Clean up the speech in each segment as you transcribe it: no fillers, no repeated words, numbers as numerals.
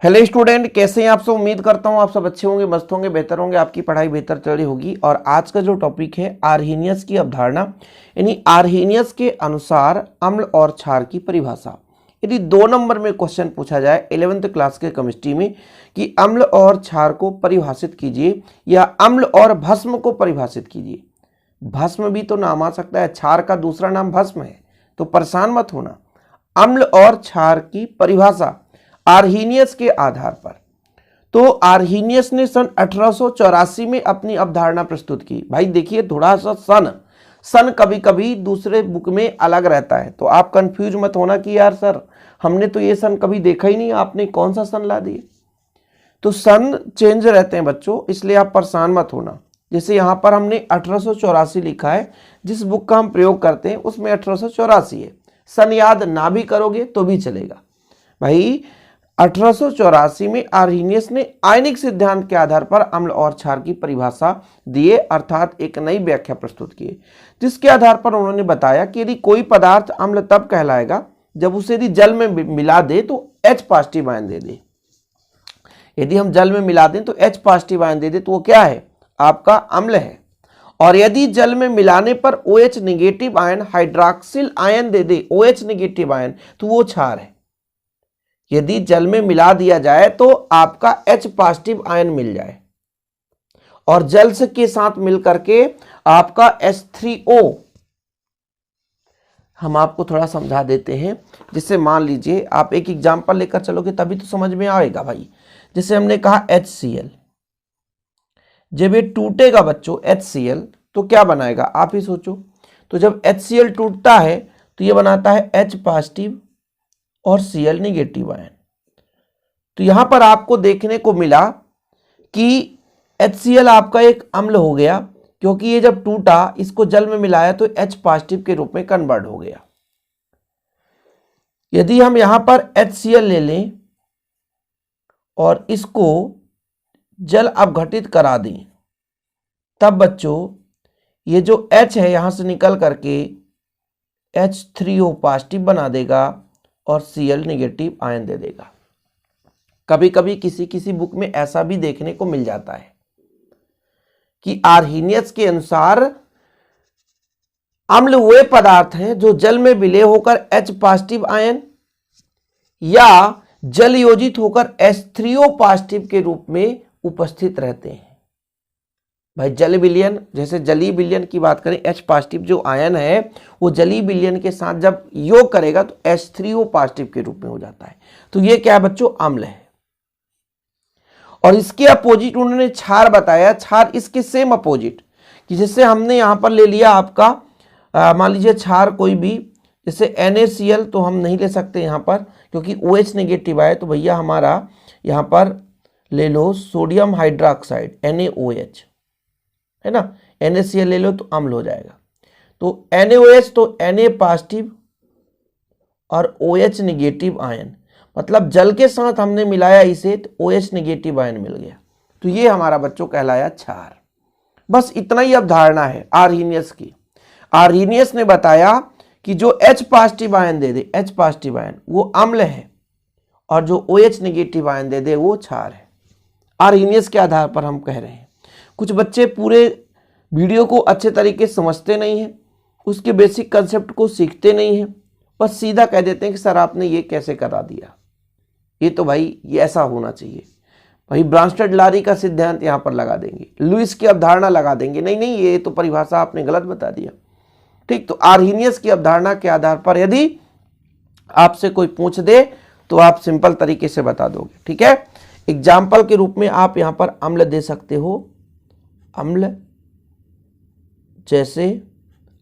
Hello student, कैसे हैं आप सब। उम्मीद करता हूं आप सब अच्छे होंगे, मस्त होंगे, बेहतर होंगे, आपकी पढ़ाई बेहतर चल रही होगी। और आज का जो टॉपिक है आर्हीनियस की अवधारणा, यानी आर्हीनियस के अनुसार अम्ल और क्षार की परिभाषा। यदि 2 नंबर में क्वेश्चन पूछा जाए 11th क्लास के केमिस्ट्री में कि अम्ल और क्षार को परिभाषित कीजिए या अम्ल और भस्म को परिभाषित कीजिए। भस्म भी तो नाम आ सकता है, क्षार का दूसरा नाम भस्म है, तो परेशान मत होना। अम्ल और क्षार की परिभाषा आर्हीनियस के आधार पर। तो आर्हीनियस ने सन 1884 में अपनी अवधारणा प्रस्तुत की। भाई देखिए, थोड़ा सा सन कभी कभी दूसरे बुक में अलग रहता है, तो आप कंफ्यूज मत होना कि यार सर हमने तो ये सन कभी देखा ही नहीं, आपने कौन सा सन ला दिए। तो सन चेंज रहते हैं बच्चों, इसलिए आप परेशान मत होना। जैसे यहाँ पर हमने 1884 लिखा है, जिस बुक का हम प्रयोग करते हैं उसमें 1884 है। सन याद ना भी करोगे तो भी चलेगा। भाई 1884 में आर्हीनियस ने आयनिक सिद्धांत के आधार पर अम्ल और क्षार की परिभाषा दिए, अर्थात एक नई व्याख्या प्रस्तुत की, जिसके आधार पर उन्होंने बताया कि यदि कोई पदार्थ अम्ल तब कहलाएगा जब उसे यदि जल में मिला दे तो H पॉजिटिव आयन दे दे। यदि हम जल में मिला दें तो H पॉजिटिव आयन दे दे तो वो क्या है, आपका अम्ल है। और यदि जल में मिलाने पर OH negative ion hydroxyl ion दे दे, OH निगेटिव आयन, तो वो क्षार है। यदि जल में मिला दिया जाए तो आपका H पॉजिटिव आयन मिल जाए और जल से के साथ मिलकर के आपका H3O। हम आपको थोड़ा समझा देते हैं, जिससे मान लीजिए आप एक एग्जांपल लेकर चलोगे तभी तो समझ में आएगा भाई। जैसे हमने कहा HCl, जब ये टूटेगा बच्चों HCl तो क्या बनाएगा, आप ही सोचो। तो जब HCl टूटता है तो ये बनाता है H पॉजिटिव और Cl निगेटिव आयन। तो यहां पर आपको देखने को मिला कि HCl आपका एक अम्ल हो गया, क्योंकि ये जब टूटा इसको जल में मिलाया तो H पॉजिटिव के रूप में कन्वर्ट हो गया। यदि हम यहां पर HCl ले लें और इसको जल अपघटित करा दें, तब बच्चों ये जो H है यहां से निकल करके H3O पॉजिटिव बना देगा और Cl निगेटिव आयन दे देगा। कभी कभी किसी बुक में ऐसा भी देखने को मिल जाता है कि आर्हीनियस के अनुसार अम्ल वे पदार्थ हैं जो जल में विलय होकर H पॉजिटिव आयन या जल योजित होकर H3O पॉजिटिव के रूप में उपस्थित रहते हैं। भाई जल विलयन, जैसे जलीय विलयन की बात करें, H पॉजिटिव जो आयन है वो जलीय विलयन के साथ जब योग करेगा तो H3O पॉजिटिव के रूप में हो जाता है। तो ये क्या है बच्चों, अम्ल है। और इसके अपोजिट उन्होंने क्षार बताया। क्षार इसके सेम अपोजिट, कि जैसे हमने यहां पर ले लिया आपका मान लीजिए क्षार कोई भी, जैसे NaCl तो हम नहीं ले सकते यहां पर क्योंकि OH नेगेटिव आए, तो भैया हमारा यहां पर ले लो सोडियम हाइड्रोक्साइड NaOH, है ना। NaCl ले लो तो अम्ल हो जाएगा। तो NaOH तो Na पॉजिटिव और OH निगेटिव आयन, मतलब जल के साथ हमने मिलाया इसे तो OH निगेटिव आयन मिल गया। तो ये हमारा बच्चों कहलाया क्षार। बस इतना ही अवधारणा है आर्हीनियस की। आर्हीनियस ने बताया कि जो H पॉजिटिव आयन दे दे, H पॉजिटिव आयन, वो अम्ल है और जो OH निगेटिव आयन दे दे वो क्षार है। आर्हीनियस के आधार पर हम कह रहे हैं। कुछ बच्चे पूरे वीडियो को अच्छे तरीके से समझते नहीं हैं, उसके बेसिक कंसेप्ट को सीखते नहीं हैं, बस सीधा कह देते हैं कि सर आपने ये कैसे करा दिया, ये तो भाई ये ऐसा होना चाहिए। भाई ब्रांस्टेड-लारी का सिद्धांत यहाँ पर लगा देंगे, लुईस की अवधारणा लगा देंगे, नहीं नहीं ये तो परिभाषा आपने गलत बता दिया। ठीक, तो आर्हीनियस की अवधारणा के आधार पर यदि आपसे कोई पूछ दे तो आप सिंपल तरीके से बता दोगे। ठीक है, एग्जाम्पल के रूप में आप यहाँ पर अम्ल दे सकते हो। अम्ल जैसे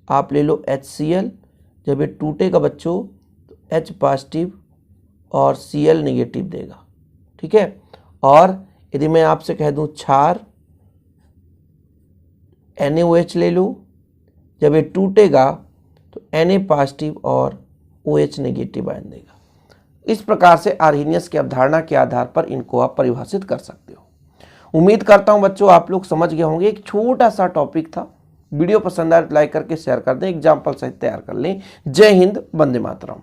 आप ले लो HCl, जब ये टूटेगा बच्चों तो H पॉजिटिव और Cl निगेटिव देगा। ठीक है, और यदि मैं आपसे कह दूं क्षार, NaOH ले लो, जब ये टूटेगा तो Na पॉजिटिव और OH निगेटिव आयन देगा। इस प्रकार से आर्हीनियस की अवधारणा के आधार पर इनको आप परिभाषित कर सकते हो। उम्मीद करता हूं बच्चों आप लोग समझ गए होंगे। एक छोटा सा टॉपिक था। वीडियो पसंद आए तो लाइक करके शेयर कर दें, एग्जाम्पल सहित तैयार कर लें। जय हिंद, वंदे मातरम।